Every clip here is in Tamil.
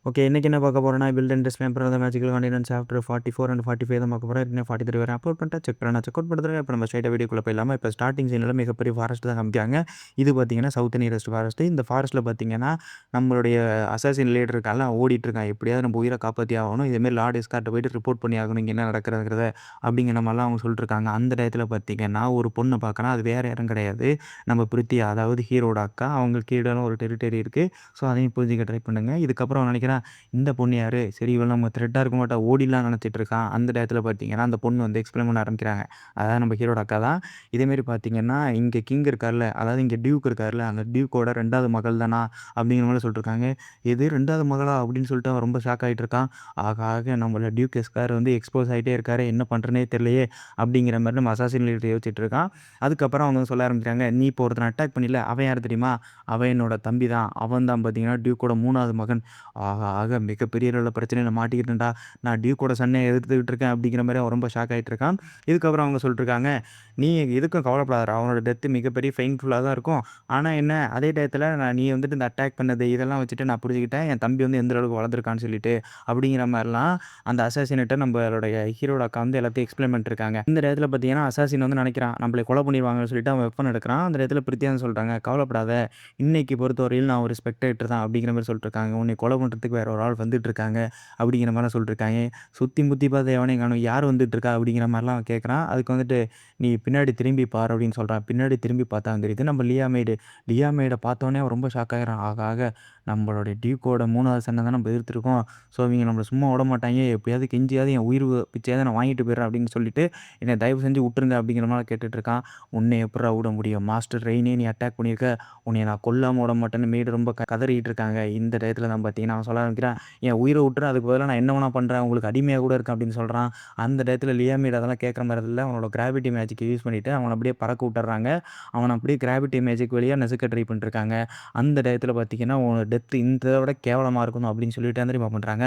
ஓகே. இன்னைக்கு என்ன பார்க்க போறோம்னா, build and display for the magical continent chapter 44 and 45 தான் பார்க்க போறோம். ஏற்கனவே 43 வரை அப்லோட் பண்ணிட்டேன். செக் பண்ணா செக் அவுட் பண்ணுறேன். இப்போ நம்ம ஸ்ட்ரைட்டா வீடியோக்குள்ள போயிடலாமா? இப்போ ஸ்டார்ட்டிங் சீன்ல மிகப்பெரிய ஃபாரஸ்ட் தான் காமிக்காங்க. இது பார்த்தீங்கன்னா சவுத் நியரஸ்ட் ஃபாரஸ்ட். இந்த ஃபாரஸ்ட்ல பார்த்தீங்கன்னா நம்மளுடைய அசாசின் லீடர் இருக்கான்ல, ஓடிட்டு இருக்கான். எப்படியாவது நம்ம உயிரை காப்பாற்றி ஆகணும். இதேமாரி லார்ட் எஸ்கார்ட்ட போயிட்டு ரிப்போர்ட் பண்ணி ஆகணும் இங்கே என்ன நடக்கிறதுங்கிறத அப்படிங்கிற மாதிரிலாம் அவங்க சொல்லிட்டு இருக்காங்க. அந்த டயத்தில் பார்த்தீங்கன்னா ஒரு பொண்ணை பார்க்குறான். அது வேற யாரும் கிடையாது, நம்ம பிரித்தியா, அதாவது ஹீரோட அக்கா. அவங்களுக்கு கீழே ஒரு டெரிட்டரி இருக்குது. ஸோ அதையும் புரிஞ்சுக்க ட்ரை பண்ணுங்க. இதுக்கப்புறம் நினைக்கிறேன் இந்த பொண்ணு யாரு? சரி இவள் நம்ம த்ரெட்டா இருக்க மாட்டா, ஓடிலாம் நினச்சிட்டு இருக்கான். அந்த டயத்துல பார்த்தீங்கன்னா, அந்த பொண்ணு வந்து எக்ஸ்பிளைன் பண்ண ஆரம்பிக்கிறாங்க. அதாவது நம்ம ஹீரோட அக்கா தான். இதேமாரி பார்த்தீங்கன்னா, இங்க கிங் இருக்கார்ல, அதாவது இங்க டியூக் இருக்கார்ல, அந்த டியூக்கோட 2வது மகள் தானா? அப்படிங்கிற மாரி சொல்லிட்டுருக்காங்க. எது 2வது மகளா? அப்படின்னு சொல்லிட்டு அவன் ரொம்ப ஷாக் ஆயிட்டு இருக்கான். ஆக நம்மள டியூக் எஸ்கார் வந்து எக்ஸ்போஸ் ஆயிட்டே இருக்காரு. என்ன பண்றதுன்னே தெரியலையே! அப்படிங்கிற மாரி நம்ம அசாசின் லீடர் யோசிச்சுட்டு இருக்கான். அதுக்கப்புறம் அவங்க சொல்ல ஆரம்பிக்கிறாங்க, நீ இப்போ ஒருத்தன அட்டாக் பண்ணில, அவன் யாரு தெரியுமா? அவன் என்னோட தம்பி தான். அவன் தான் பார்த்தீங்கன்னா, டியூக்கோட 3வது மகன். ஆக மிகப்பெரிய அளவுல பிரச்சனையில மாட்டிக்கிட்டேன்டா. நான் டியூக்கோட சன்னை எதிர்த்துக்கிட்டு இருக்கேன் அப்படிங்கிற மாரி அவன் ரொம்ப ஷாக் ஆயிட்டு இருக்கான். இதுக்கப்புறம் அவங்க சொல்லிட்டுருக்காங்க, நீ எதுக்கும் கவலைப்படாதடா. அவனோட டெத் மிகப்பெரிய பெயின்ஃபுல்லா தான் இருக்கும். ஆனா என்ன, அதே டயத்துல நீ வந்துட்டு இந்த அட்டாக் பண்ணது இதெல்லாம் வச்சுட்டு நான் புரிஞ்சுக்கிட்டேன். என் தம்பி வந்து எந்த அளவுக்கு வளர்ந்துருக்கான்னு சொல்லிட்டு. அப்படிங்கிற மாரிலாம் அந்த அசாசினேட்ட நம்மளுடைய ஹீரோட அக்கா வந்து எல்லாத்தையும் எக்ஸ்பிளைன் பண்ணிட்டுருக்காங்க. இந்த டயத்துல பார்த்தீங்கன்னா, அசாசின் வந்து நினைக்கிறான், நம்மள கொலை பண்ணிருவாங்கன்னு சொல்லிட்டு அவன் வெப்பன் எடுக்கிறான். அந்த இடத்துல பிரித்தியா சொல்றாங்க, கவலைப்படாத. இன்னைக்கு பொறுத்தவரையில் நான் ஒரு ஸ்பெக்டேட்டர் தான் அப்படிங்கிற மாரி சொல்லிட்டுருக்காங்க. உன்னை கொலை பண்ணுறதுக்கு வேற ஒரு ஆள் வந்துட்டுருக்காங்க அப்படிங்கிற மாரிலாம் சொல்லிட்டுருக்காங்க. சுத்தி முத்தி பார்த்து எவனையும் காணோம். யார் வந்துட்டுருக்கா? அப்படிங்கிற மாரிலாம் அவன் கேட்குறான். அதுக்கு வந்துட்டு நீ பின்னாடி திரும்பி பாரு அப்படின்னு சொல்றான். பின்னாடி திரும்பி பார்த்தா தெரியுது நம்ம லியா மெய்டு. லியா மெய்ட பார்த்தோனே அவன் ரொம்ப ஷாக் ஆகுறான். ஆக நம்மளுடைய டியூக்கோட 3வது சன்ன தான் நம்ம எதிர்த்துருக்கோம். ஸோ இவங்க நம்மள சும்மா விடமாட்டாய்ங்க. எப்படியாவது கெஞ்சியாவது என் உயிர் பிச்சையாவது நான் வாங்கிட்டு போயிடுறேன் அப்படின்னு சொல்லிட்டு என்னை தயவு செஞ்சு விட்டுருங்க அப்படிங்கிற மாரி கேட்டுட்ருக்கான். உன்னை எப்புட்றா விட முடியும்? மாஸ்டர் ரெயினே நீ அட்டாக் பண்ணியிருக்க. உன்னைய நான் கொல்லாம விட மாட்டேன்னு மெய்டு ரொம்ப கதறிட்டு இருக்காங்க. இந்த டயத்துல தான் பார்த்தீங்கன்னா அவன் சொல்ல ஆரம்பிக்கிறான், என் உயிரை விட்டுரு, அதுக்கு பதிலா நான் என்ன வேணா பண்றேன். உங்களுக்கு அடிமையா கூட இருக்கேன் அப்படின்னு சொல்றான். அந்த டயத்துல லியா மெய்டு அதெல்லாம் கேட்குற மாரி இல்ல. அவனோட கிராவிட்டி மேஜிக்க யூஸ் பண்ணிட்டு அவன அப்படியே பறக்க விட்டுர்றாங்க. அவன அப்படியே கிராவிட்டி மேஜிக் வழியா நசுக்க ட்ரை பண்ணிட்டுருக்காங்க. அந்த டயத்துல பார்த்தீங்கன்னா, உன்னோட டெத் இந்த விட கேவலமா இருக்கணும் அப்படின்னு சொல்லிட்டு என்ன தெரியுமா பண்றாங்க?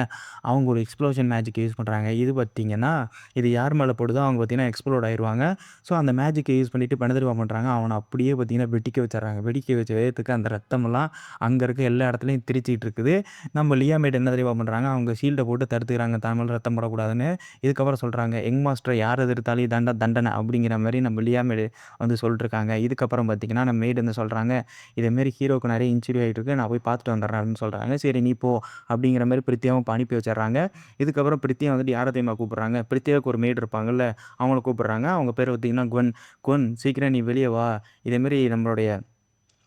அவங்க ஒரு எக்ஸ்ப்ளோஷன் மேஜிக் யூஸ் பண்றாங்க. இது பார்த்தீங்கன்னா, இது யார் மேல படுதோ அவங்க பார்த்தீங்கன்னா எக்ஸ்ப்ளோட் ஆயிருவாங்க. ஸோ அந்த மேஜிக்க யூஸ் பண்ணிட்டு இப்ப என்ன தெரியுமா பண்றாங்க? அவன அப்படியே பார்த்தீங்கன்னா வெடிக்க வச்சுர்றாங்க. வெடிக்க வச்ச வேகத்துக்கு அந்த ரத்தமெல்லாம் அங்க இருக்க எல்லா இடத்துலயும் தெரிச்சிட்டு இருக்குது. நம்ம லியா மெய்டு என்ன தெரியுமா பண்றாங்க? அவங்க ஷீல்ட போட்டு தடுத்துக்கிறாங்க, தான் மேல ரத்தம் படக்கூடாதுன்னு. இதுக்கப்புறம் சொல்றாங்க, யங் மாஸ்டர யார் எதிர்த்தாலும் இதாண்டா தண்டனை அப்படிங்கிற மாரி நம்ம லியா மெய்டு வந்து சொல்லிட்டுருக்காங்க. இதுக்கப்புறம் பார்த்தீங்கன்னா, நம்ம மெய்டு வந்து சொல்றாங்க, இதேமாரி ஹீரோவுக்கு நெறைய இன்ஜுரி ஆயிட்டு இருக்கு. நான் போய் பார்த்துட்டு வந்துடுறேன் அப்படின்னு சொல்றாங்க. சரி நீ போ அப்படிங்கிற மாரி பிரித்தியாவும் இப்ப அனுப்பி வச்சுர்றாங்க. இதுக்கப்புறம் பிரித்தியா வந்துட்டு யார தெரியுமா கூப்பிடுறாங்க? பிரித்தியாவுக்கு ஒரு மெய்டு இருப்பாங்கல்ல, அவங்கள கூப்பிடுறாங்க. அவங்க பேரு பார்த்தீங்கன்னா குவென். குவென் சீக்கிரம் நீ வெளிய வா. இதேமாரி நம்மளுடைய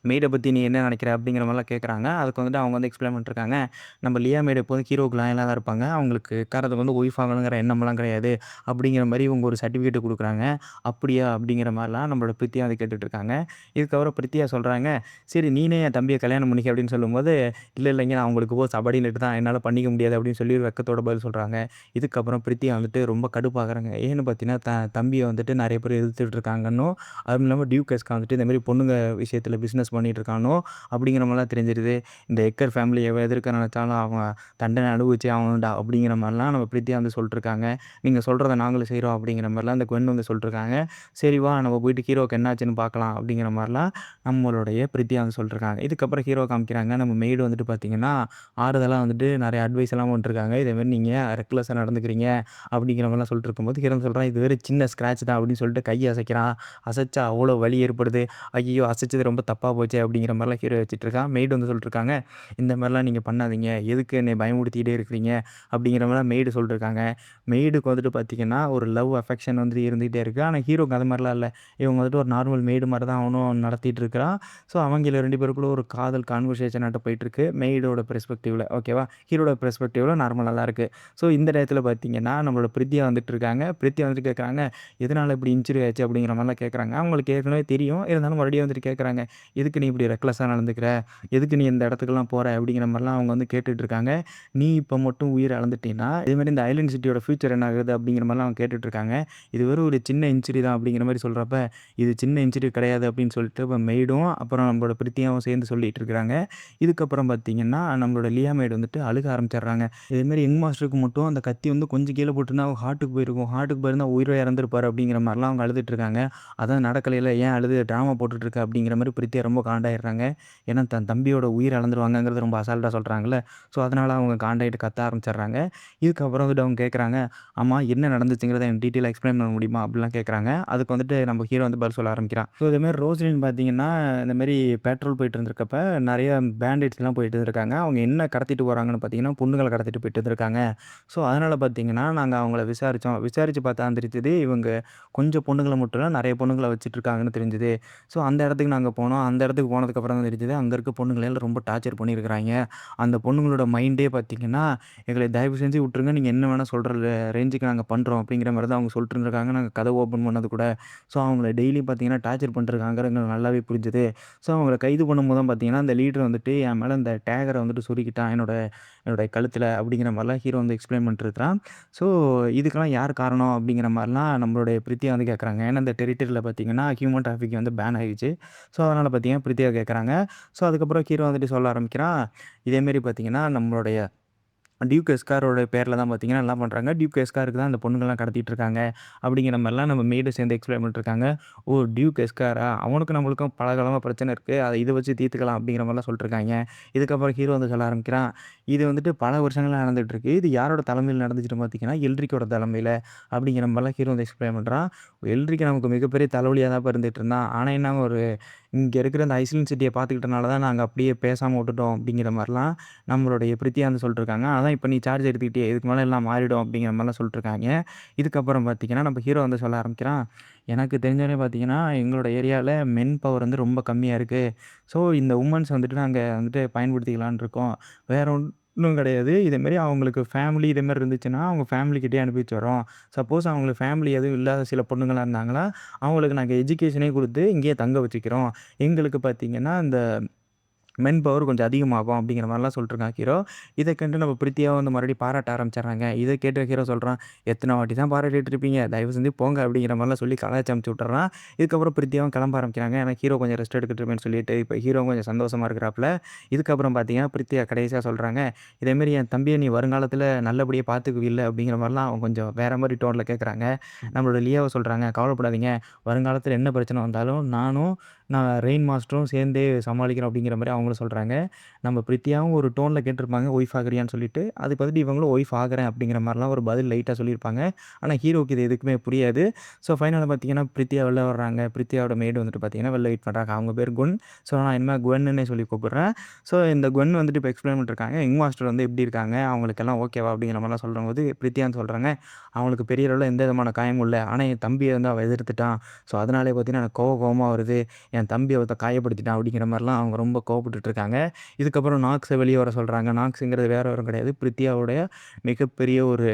மெய்ட பத்தி நீ என்ன நினைக்கிற? அப்படிங்கிற மாரிலாம் கேட்குறாங்க. அதுக்கு வந்துட்டு அவங்க வந்து எக்ஸ்பிளைன் பண்ணிட்டுருக்காங்க. நம்ம லியா மெய்டு எப்போதும் ஹீரோவுக்கு லாயலா தான் இருப்பாங்க. அவங்களுக்கு எக்காரணத்துக்கு வந்து ஒய்ஃப் ஆகணுங்கிற எண்ணம்லாம் கிடையாது. அப்படிங்கிற மாரி இவங்க ஒரு சர்டிஃபிகேட் குடுக்குறாங்க. அப்படியா? அப்படிங்கிற மாரிலாம் நம்மளோட பிரித்தியா வந்து கேட்டுட்டுருக்காங்க. இதுக்கப்புறம் பிரித்தியா சொல்றாங்க, சரி நீனே என் தம்பிய கல்யாணம் பண்ணிக்க அப்படின்னு சொல்லும்போது, இல்லைங்க நான் உங்களுக்கு சபார்டினேட் தான். என்னால பண்ணிக்க முடியாது அப்படின்னு சொல்லி வெட்கத்தோட பதில் சொல்றாங்க. இதுக்கப்புறம் பிரித்தியா வந்துட்டு ரொம்ப கடுப்பாகுறாங்க. ஏன்னு பார்த்தீங்கன்னா, தம்பிய வந்துட்டு நெறைய பேர் எதிர்த்துட்டு இருக்காங்கன்னும், அதுவும் இல்லாம டியூக் எஸ்கா வந்துட்டு இந்த மாரி பொண்ணுங்க விஷயத்துல பிசினஸ் பண்ணிட்டு இருக்கானோ அப்படிங்கிற மாரிலாம் தெரிஞ்சிருது. இந்த எக்கர் ஃபேமிலி எவன் எதிர்க்க நினைச்சாலும் அவன் தண்டனை அனுபவிச்சே ஆகணும்டா அப்படிங்கிற மாரிலாம் நம்ம பிரித்தியா வந்து சொல்லிட்டுருக்காங்க. நீங்க சொல்றத நாங்களும் செய்றோம் அப்படிங்கிற மாரிலாம் அந்த குவென் வந்து சொல்லிட்டுருக்காங்க. சரி வா நம்ம போயிட்டு ஹீரோவுக்கு என்னாச்சுன்னு பார்க்கலாம் அப்படிங்கிற மாரிலாம் நம்மளுடைய பிரித்தியா வந்து சொல்லிட்டுருக்காங்க. இதுக்கப்புறம் ஹீரோ காமிக்கிறாங்க. நம்ம மெய்டு வந்துட்டு பார்த்தீங்கன்னா, ஆறுதலா வந்துட்டு நெறைய அட்வைஸ் எல்லாம் பண்ணிட்டுருக்காங்க. இதேமாரி நீங்க ரெக்லெஸ்ஸா நடந்துக்கிறீங்க அப்படிங்கிற மாரிலாம் சொல்லிட்டு இருக்கும்போது, ஹீரோ சொல்றான், இது வெறும் சின்ன ஸ்க்ராட்ச் தான் அப்படின்னு சொல்லிட்டு கைய அசைக்கிறான். அசைச்சா அவ்வளோ வலி ஏற்படுது. ஐயய்யோ! அசைச்சது ரொம்ப தப்பா போச்சே! அப்படிங்கிற மாரிலாம் ஹீரோ வச்சுட்டுருக்கான். மெய்டு வந்து சொல்லிட்டுருக்காங்க, இந்த மாரிலாம் நீங்க பண்ணாதீங்க. எதுக்கு என்னைய பயமுறுத்திட்டே இருக்கிறீங்க? அப்படிங்கிற மாரிலாம் மெய்டு சொல்லிட்டுருக்காங்க. மெய்டுக்கு வந்துட்டு பார்த்தீங்கன்னா, ஒரு லவ் அஃபெக்ஷன் வந்து இருந்துகிட்டே இருக்கு. ஆனா ஹீரோக்கு அது மாரிலாம் இல்ல. இவங்க வந்துட்டு ஒரு நார்மல் மெய்டு மாரி தான் அவனும் நடத்திட்டு இருக்கிறான். ஸோ அவங்கள 2 பேருக்குள்ள ஒரு காதல் கான்வர்சேஷனாட்டம் போயிட்டுருக்கு. மெய்டோட பெர்ஸ்பெக்டிவ்ல ஓகேவா? ஹீரோட பெர்ஸ்பெக்டிவ்ல நார்மலா தான் இருக்கு. ஸோ இந்த டயத்துல பார்த்தீங்கன்னா, நம்மளோட பிரித்தியா வந்துட்டுருக்காங்க. பிரித்தியா வந்துட்டு கேட்குறாங்க, எதனால இப்படி இன்ஜுரி ஆச்சு? அப்படிங்கிற மாரிலாம் கேட்குறாங்க. அவங்களுக்கு ஏற்கனவே தெரியும். இருந்தாலும் மறுபடியும் வந்துட்டு கேட்குறாங்க. எதுக்கு நீ இப்படி ரெக்லெஸ்ஸா நடந்துக்கிற? எதுக்கு நீ இந்த இடத்துக்குலாம் போற? அப்படிங்கிற மாரிலாம் அவங்க வந்து கேட்டுட்டுருக்காங்க. நீ இப்ப மட்டும் உயிர இழந்துட்டீன்னா, இதேமாரி இந்த ஐலண்ட் சிட்டியோட ஃபியூச்சர் என்ன ஆகுறது? அப்படிங்கிற மாரிலாம் அவங்க கேட்டுட்டுருக்காங்க. இது வெறும் ஒரு சின்ன இன்ஜுரி தான் அப்படிங்கிற மாரி சொல்றப்ப, இது சின்ன இன்ஜுரி கிடையாது அப்படின்னு சொல்லிட்டு இப்ப மெய்டும், அப்புறம் நம்மளோட பிரித்தியாவும் சேர்ந்து சொல்லிட்டு இருக்கிறாங்க. இதுக்கப்புறம் பார்த்தீங்கன்னா, நம்மளோட லியா மெய்டு வந்துட்டு அழுக ஆரம்பிச்சுடுறாங்க. இதேமாரி யங் மாஸ்டருக்கு மட்டும் அந்த கத்தி வந்து கொஞ்சம் கீழ போட்டிருந்தா அவங்க ஹார்ட்டுக்கு போயிருக்கும். ஹார்ட்டுக்கு போயிருந்தா உயிரே இறந்திருப்பாரு அப்படிங்கிற மாரிலாம் அவங்க அழுதுட்டுருக்காங்க. அதான் நடக்கலைல ஏன் அழுது ட்ராமா போட்டுட்டு இருக்க? அப்படிங்கிற மாரி பிரித்தியா ரொம்ப ரொம்ப காண்டாயிடுறாங்க. ஏன்னா தன் தம்பியோட உயிர் இழந்துருவாங்கங்கிறது ரொம்ப அசால்ட்டா சொல்கிறாங்கல்ல. ஸோ அதனால் அவங்க காண்டாயிட்டு கத்த ஆரம்பிச்சிடுறாங்க. இதுக்கப்புறம் வந்துட்டு அவங்க கேட்குறாங்க, ஆமாம் என்ன நடந்துச்சுங்கிறத எனக்கு டீட்டெயிலாக எக்ஸ்பிளைன் பண்ண முடியுமா அப்படிலாம் கேட்குறாங்க. அதுக்கு வந்துட்டு நம்ம ஹீரோ வந்து பதில் சொல்ல ஆரம்பிக்கிறான். ஸோ இதேமாதிரி ரோஸ்லின் பார்த்தீங்கன்னா இந்தமாரி பெட்ரோல் போயிட்டு இருந்திருக்கப்ப நிறைய பேண்டேஜ்லாம் போயிட்டு இருந்திருக்காங்க. அவங்க என்ன கடத்திட்டு போகிறாங்கன்னு பார்த்தீங்கன்னா பொண்ணுங்களை கடத்திட்டு போயிட்டு இருந்திருக்காங்க. ஸோ அதனால் பார்த்தீங்கன்னா நாங்கள் அவங்கள விசாரித்தோம். விசாரித்து பார்த்தா தெரிஞ்சுது இவங்க கொஞ்சம் பொண்ணுங்கள மட்டும் இல்ல நிறைய பொண்ணுங்கள வச்சுட்டுருக்காங்கன்னு தெரிஞ்சுது. ஸோ அந்த இடத்துக்கு நாங்க போனோம். அந்த இடத்துக்கு போனதுக்கப்புறம் தான் தெரிஞ்சுது அங்க இருக்க பொண்ணுங்கள எல்லாம் ரொம்ப டார்ச்சர் பண்ணியிருக்கிறாய்ங்க. அந்த பொண்ணுங்களோட மைண்டே பார்த்தீங்கன்னா, "எங்களை தயவு செஞ்சு விட்டுருங்க. நீங்க என்ன வேணா சொல்ற ரேஞ்சுக்கு நாங்க பண்றோம்." அப்படிங்கிற மாரி தான் அவங்க சொல்லிட்டு இருந்திருக்காங்க. நாங்க கதவு ஓப்பன் பண்ணது கூட. ஸோ அவங்கள டெய்லி பார்த்தீங்கன்னா டார்ச்சர் பண்ணிட்டுருக்காங்கங்கிறது எங்களுக்கு நல்லாவே புரிஞ்சுது. ஸோ அவங்கள கைது பண்ணும்போது தான் பார்த்தீங்கன்னா, அந்த லீடர் வந்துட்டு என் மேல இந்த டேகர வந்துட்டு சொருகிட்டான் என்னோட என்னோட கழுத்தில அப்படிங்கிற மாரிலாம் ஹீரோ வந்து எக்ஸ்ப்ளைன் பண்ணிட்டுருக்கான். ஸோ இதுக்கெல்லாம் யார் காரணம் அப்படிங்கிற மாரிலாம் நம்மளுடைய பிரித்தியா வந்து கேட்குறாங்க. ஏன்னா இந்த டெரிட்டரியில பார்த்தீங்கன்னா, ஹியூமன் டிராஃபிக்கிங் வந்து பேன் ஆயிருச்சு. ஸோ அதனால பார்த்தீங்கன்னா பிரித்தியா கேட்குறாங்க. ஸோ அதுக்கப்புறம் ஹீரோ வந்துட்டு சொல்ல ஆரம்பிக்கிறான். இதேமாரி பார்த்தீங்கன்னா, நம்மளுடைய டியூக் எஸ்காரோட பேர்ல தான் பார்த்தீங்கன்னா என்ன பண்றாங்க, டியூக் எஸ்காருக்கு தான் அந்த பொண்ணுங்கலாம் கடத்திட்டு இருக்காங்க. அப்படிங்கிற மாரிலாம் நம்ம மெய்டும் சேர்ந்து எக்ஸ்பிளைன் பண்ணிட்டுருக்காங்க. ஓ! டியூக் எஸ்காரா? அவனுக்கும் நம்மளுக்கும் பல காலமா பிரச்சனை இருக்கு. அத இத வச்சு தீர்த்துக்கலாம் அப்படிங்கிற மாரிலாம் சொல்லிட்டுருக்காய்ங்க. இதுக்கப்புறம் ஹீரோ வந்து சொல்ல ஆரம்பிக்கிறான். இது வந்துட்டு பல வருஷங்களா நடந்துட்டு இருக்கு. இது யாரோட தலைமையில நடந்துச்சுன்னு பார்த்தீங்கன்னா, எல்ரிக்கோட தலைமையில அப்படிங்கிற மாரிலாம் ஹீரோ வந்து எக்ஸ்பிளைன் பண்றான். எல்ரிக் நமக்கு மிகப்பெரிய தலைவலியா தான் இருந்துட்டு இருந்தான். ஆனா என்ன ஒரு இங்க இருக்கிற அந்த ஐஸ்லேண்ட் சிட்டிய பார்த்துக்கிட்டனால தான் நாங்க அப்படியே பேசாம விட்டுட்டோம் அப்படிங்கிற மாரிலாம் நம்மளுடைய பிரித்தியா வந்து சொல்லிட்டுருக்காங்க. அதான் இப்ப நீ சார்ஜ் எடுத்துக்கிட்டியே, இதுக்கு மேல எல்லாம் மாறிடும் அப்படிங்கிற மாரிலாம் சொல்லிட்டுருக்காங்க. இதுக்கப்புறம் பார்த்தீங்கன்னா, நம்ம ஹீரோ வந்து சொல்ல ஆரம்பிக்கிறான். எனக்கு தெரிஞ்ச வரையும் பார்த்தீங்கன்னா, எங்களோட ஏரியால மென் பவர் வந்து ரொம்ப கம்மியா இருக்கு. ஸோ இந்த வுமன்ஸ் வந்துட்டு நாங்க வந்துட்டு பயன்படுத்திக்கலான்னு இருக்கோம். வேற ஒண்ணும் கிடையாது. இதேமாரி அவங்களுக்கு ஃபேமிலி இதேமாரி இருந்துச்சுன்னா, அவங்க ஃபேமிலி கிட்டயே அனுப்பி வச்சுர்றோம். சப்போஸ் அவங்களுக்கு ஃபேமிலி எதுவும் இல்லாத சில பொண்ணுங்களா இருந்தாங்களா, அவங்களுக்கு நாங்க எஜுகேஷனே குடுத்து இங்கேயே தங்க வச்சுக்கிறோம். எங்களுக்கு பார்த்தீங்கன்னா, இந்த மென் பவர் கொஞ்சம் அதிகமாகும் அப்படிங்கிற மாரிலாம் சொல்லிட்டுருக்கான் ஹீரோ. இத கண்டு நம்ம பிரித்தியா வந்து மறுபடியும் பாராட்ட ஆரம்பிச்சுடுறாங்க. இத கேட்ட ஹீரோ சொல்றான், "எத்தன வாட்டி தான் பாராட்டிட்டு இருப்பீங்க? தயவு செஞ்சு போங்க." அப்படிங்கிற மாரிலாம் சொல்லி கலாய்ச்சு அனுப்பிச்சு விட்டுர்றான். இதுக்கப்புறம் பிரித்தியாவும் கிளம்ப ஆரம்பிக்கிறாங்க. ஏன்னா ஹீரோ கொஞ்சம் ரெஸ்ட் எடுக்கட்டுமேன்னு சொல்லிட்டு, இப்ப ஹீரோவும் கொஞ்சம் சந்தோஷமா இருக்கிறாப்புல. இதுக்கப்புறம் பார்த்தீங்கன்னா, பிரித்தியா கடைசியா சொல்றாங்க, "இதேமாரி என் தம்பிய நீ வருங்காலத்தில நல்லபடியா பார்த்துக்குவீல்ல?" அப்படிங்கிற மாரிலாம் அவங்க கொஞ்சம் வேற மாரி டோன்ல கேட்குறாங்க. நம்மளோட லியோவ சொல்றாங்க, "கவலைப்படாதீங்க. வருங்காலத்தில என்ன பிரச்சனை வந்தாலும் நான் ரெயின் மாஸ்டரும் சேர்ந்தே சமாளிக்கிறோம்." அப்படிங்கிற மாரி அவங்களும் சொல்றாங்க. நம்ம பிரித்தியாவும் ஒரு டோன்ல கேட்டிருப்பாங்க, "ஒய்ஃப் ஆகுறியான்னு?" சொல்லிட்டு. அதுக்கு பதில் இவங்களும் "ஒய்ஃப் ஆகுறேன்." அப்படிங்கிற மாரிலாம் ஒரு பதில் லைட்டா சொல்லியிருப்பாங்க. ஆனா ஹீரோவுக்கு இது எதுக்குமே புரியாது. ஸோ ஃபைனலா பார்த்தீங்கன்னா, பிரித்தியா வெளில வர்றாங்க. பிரித்தியாவோட மெய்டு வந்துட்டு பார்த்தீங்கன்னா, வெளில வெயிட் பண்றாங்க. அவங்க பேரு குன். ஸோ நான் இனிமே குவென்னுன்னே சொல்லி கூப்பிடுறேன். ஸோ இந்த குவென் வந்துட்டு இப்ப எக்ஸ்பிளைன் பண்ணிட்டுருக்காங்க. யங் மாஸ்டர் வந்து எப்படி இருக்காங்க? அவங்களுக்கெல்லாம் ஓகேவா? அப்படிங்கிற மாரிலாம் சொல்லும்போது, பிரித்தியான்னு சொல்றாங்க, "அவங்களுக்கு பெரிய அளவுல எந்த விதமான காயமும் இல்ல. ஆனா என் தம்பிய வந்து அவன் எதிர்த்துட்டான். ஸோ அதனாலேயே பார்த்தீங்கன்னா, எனக்கு கோவமா வருது. என் தம்பிய ஒருத்தன் காயப்படுத்திட்டான்." அப்படிங்கிற மாரிலாம் அவங்க ரொம்ப கோவப்பட்டுட்டு இருக்காங்க. இதுக்கப்புறம் நாக்ஸ வெளிய வர சொல்றாங்க. நாக்ஸுங்கிறது வேற யாரும் கிடையாது. பிரித்தியாவுடைய மிகப்பெரிய ஒரு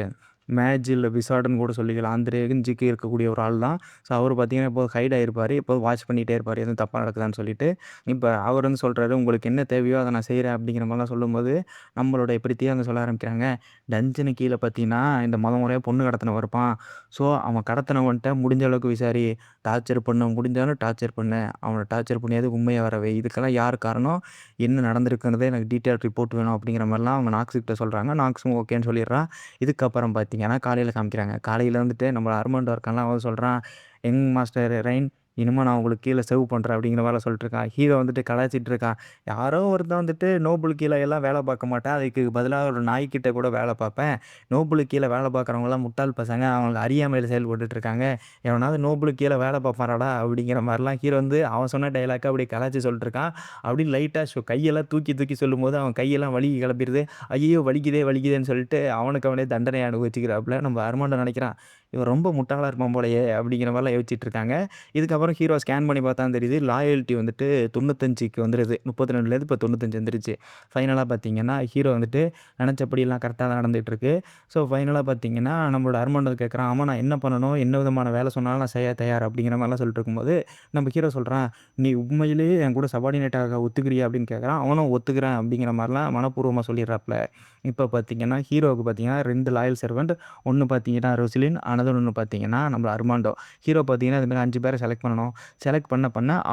மேஜ் இல்ல விசார்டுன்னு கூட சொல்லிக்கலாம். அந்த ரேஞ்சுக்கு இருக்கக்கூடிய ஒரு ஆள் தான். ஸோ அவரு பார்த்தீங்கன்னா, எப்போதும் ஹைட் ஆயிருப்பாரு. எப்போதும் வாட்ச் பண்ணிட்டே இருப்பாரு. எதுவும் தப்பா நடக்குதான்னு சொல்லிட்டு. இப்ப அவர் வந்து சொல்றாரு, "உங்களுக்கு என்ன தேவையோ அத நான் செய்றேன்." அப்படிங்கிற மாரிலாம் சொல்லும்போது, நம்மளுடைய பிரித்தியா வந்து சொல்ல ஆரம்பிக்கிறாங்க, "டஞ்சனுக்கு கீழ பார்த்தீங்கன்னா, இந்த முறையா பொண்ணு கடத்தினவன் இருப்பான். ஸோ அவன் கடத்தினவன்ட்ட முடிஞ்ச அளவுக்கு விசாரி. டார்ச்சர் பண்ண முடிஞ்சாலும் டார்ச்சர் பண்ணு. அவன டார்ச்சர் பண்ணியாவது உண்மைய வர வை. இதுக்கெல்லாம் யார் காரணம்? என்ன நடந்திருக்குங்கிறத எனக்கு டீட்டெயில் ரிப்போர்ட் வேணும்." அப்படிங்கிற மாரிலாம் அவங்க நாக்ஸ் கிட்ட சொல்றாங்க. நாக்ஸும் ஓகேன்னு சொல்லிடுறான். இதுக்கப்புறம் பார்த்தீங்கன்னா, காலையில காமிக்கிறாங்க. காலையில வந்துட்டு நம்ம அர்மாண்டோ இருக்கான்ல, அவன் சொல்றான், "யங் மாஸ்டர் ரெயின், இனிமே நான் உங்களுக்கு கீழ சர்வ் பண்றேன்." அப்படிங்கிற மாரிலாம் சொல்லிட்டு இருக்கான். ஹீரோ வந்துட்டு கலாய்ச்சிட்டு இருக்கான். யாரோ ஒருத்தன் வந்துட்டு நோபுலுக்கு கீழ எல்லாம் வேல பார்க்க மாட்டான். அதுக்கு பதிலா ஒரு நாய்க்கிட்ட கூட வேல பார்ப்பேன். நோபுலுக்கு கீழ வேல பார்க்குறவங்கலாம் முட்டாள் பசங்க. அவங்க அறியாமையில செயல்பட்டுட்டு இருக்காங்க. எவனாவது நோபுலுக்கு கீழ வேல பார்ப்பானாடா? அப்படிங்கிற மாரிலாம் ஹீரோ வந்து அவன் சொன்ன டயலாக்க அப்படியே கலாய்ச்சு சொல்லிட்டு இருக்கான். அப்படியே லைட்டா கையெல்லாம் தூக்கி தூக்கி சொல்லும்போது, அவன் கையெல்லாம் வலி கிளம்பிருது. ஐயய்யோ! வலிக்குதே வலிக்குதேன்னு சொல்லிட்டு அவனுக்கு அவனே தண்டனை அனுபவிச்சுக்கிறாப்புல. நம்ம அர்மாண்டோ நெனைக்கிறான், இவன் ரொம்ப முட்டாளா இருப்பான் போலயே! அப்படிங்கிற மாரிலாம் யோசிச்சுட்டு இருக்காங்க. இதுக்கப்புறம் ஹீரோ ஸ்கேன் பண்ணி பார்த்தா தான் தெரியுது, லாயல்டி வந்துட்டு 95க்கு வந்துருது. 32லேருந்து இப்ப 95 வந்துருச்சு. ஃபைனலா பார்த்தீங்கன்னா, ஹீரோ வந்துட்டு நெனச்சபடிலாம் கரெக்ட்டா தான் நடந்துட்டுருக்கு. ஸோ ஃபைனலா பார்த்தீங்கன்னா, நம்மளோட அர்மாண்டோ கேட்குறான், "ஆமா நான் என்ன பண்ணணும்? என்ன விதமான வேலை சொன்னாலும் நான் செய்ய தயார்." அப்படிங்கிற மாரிலாம் சொல்லிட்டு இருக்கும்போது, நம்ம ஹீரோ சொல்றான், "நீ உண்மையிலேயே என் கூட சபார்டினேட் ஆக ஒத்துக்கிறியா?" அப்படின்னு கேட்குறான். அவனும் ஒத்துக்கிறேன் அப்படிங்கிற மாரிலாம் மனப்பூர்வமா சொல்லிடுறாப்புல. இப்ப பார்த்தீங்கன்னா, ஹீரோவுக்கு பார்த்தீங்கன்னா 2 லாயல் செர்வன்ட். ஒண்ணு பார்த்தீங்கன்னா ரோசலின், அனதர் ஒண்ணு பார்த்தீங்கன்னா நம்ம அர்மாண்டோ. ஹீரோ பார்த்தீங்கன்னா, இது மாரி 5 பேர செலக்ட் பண்ணணும். செலக்ட் பண்ண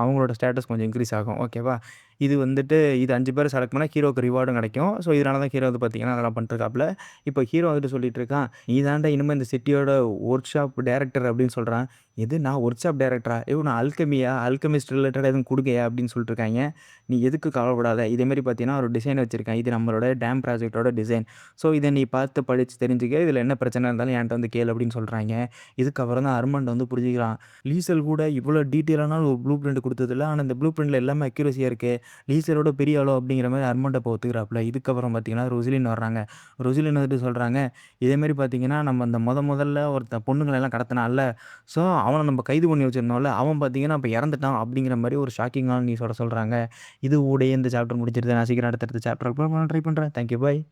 அவங்களோட ஸ்டேட்டஸ் கொஞ்சம் இன்க்ரீஸ் ஆகும். ஓகேவா? இது வந்துட்டு இது 5 பேரை செலக்ட் பண்ணா ஹீரோவுக்கு ரிவார்டும் கிடைக்கும். ஸோ இதனால தான் ஹீரோ வந்து பார்த்தீங்கன்னா அதெல்லாம் பண்ணிட்டுருக்காப்புல. இப்போ ஹீரோ வந்துட்டு சொல்லிட்டு இருக்கான், "நீ தான்டா இனிமே இந்த சிட்டியோட ஒர்க் ஷாப் டைரக்டர்" அப்படின்னு சொல்றான். "எது நான் ஒர்க் ஷாப் டைரக்டரா? யோவ் நான் அல்கெமியா? அல்கெமிஸ்ட் ரிலேட்டடா எதுவும் குடுங்கயா" அப்படின்னு சொல்லிட்டு இருக்காய்ங்க. "நீ எதுக்கு கவலைப்படாத. இதேமாரி பார்த்தீங்கன்னா ஒரு டிசைன் வச்சிருக்கேன். இது நம்மளோட டேம் ப்ராஜெக்ட்டோட டிசைன். ஸோ இத நீ பார்த்து படிச்சு தெரிஞ்சுக்க. இதில என்ன பிரச்சனை இருந்தாலும் என்ட்ட வந்து கேளு" அப்படின்னு சொல்றாய்ங்க. இதுக்கப்புறம் தான் அர்மண்ட் வந்து புரிஞ்சுக்கிறான். லீசல் கூட இவ்வளோ டீட்டெயிலான ஒரு ப்ளூ பிரிண்ட் குடுத்ததில்ல. ஆனா இந்த ப்ளூ பிரிண்ட்ல எல்லாமே அக்யூரஸியா இருக்கு. லீசரோட பெரிய ஆளோ அப்படிங்கிற மாரி அர்மண்ட்ட இப்போ ஒத்துக்கிறாப்புல. இதுக்கப்புறம் பார்த்தீங்கன்னா ரொசிலின் வர்றாங்க. ரொசிலின் வந்துட்டு சொல்றாங்க, "இதேமாரி பார்த்தீங்கன்னா நம்ம அந்த முதல்ல ஒருத்த பொண்ணுங்கள எல்லாம் கடத்துனான்ல, ஸோ அவன நம்ம கைது பண்ணி வச்சிருந்தோம்ல, அவன் பார்த்தீங்கன்னா இப்ப இறந்துட்டான்." அப்படிங்கிற மாரி ஒரு ஷாக்கிங்கான நியூஸோட சொல்றாங்க. இது கூடயே இந்த சாப்டர் முடிஞ்சிருது. நான் சீக்கிரம் அடுத்தடுத்த சாப்டர் ட்ரை பண்றேன். Thank you. பாய்.